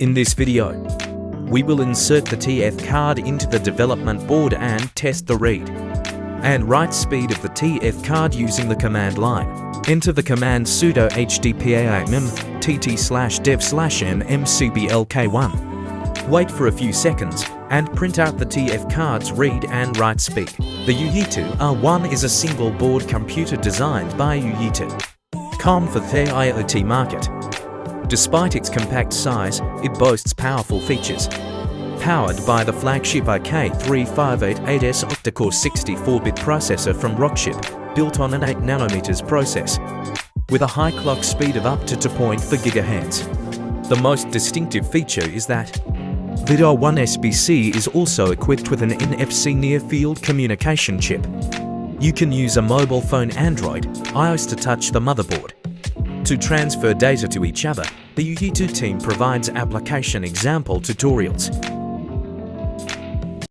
In this video, we will insert the TF card into the development board and test the read and write speed of the TF card using the command line. Enter the command sudo hdpamm tt/dev/nmcblk1. Wait for a few seconds and print out the TF card's read and write speed. The youyeetoo R1 is a single board computer designed by youyeetoo.com for the IoT market. Despite its compact size, it boasts powerful features. Powered by the flagship RK3588s octa-core 64-bit processor from Rockchip, built on an 8nm process, with a high clock speed of up to 2.4 GHz. The most distinctive feature is that the R1 SBC is also equipped with an NFC near-field communication chip. You can use a mobile phone Android iOS to touch the motherboard to transfer data to each other. The youyeetoo team provides application example tutorials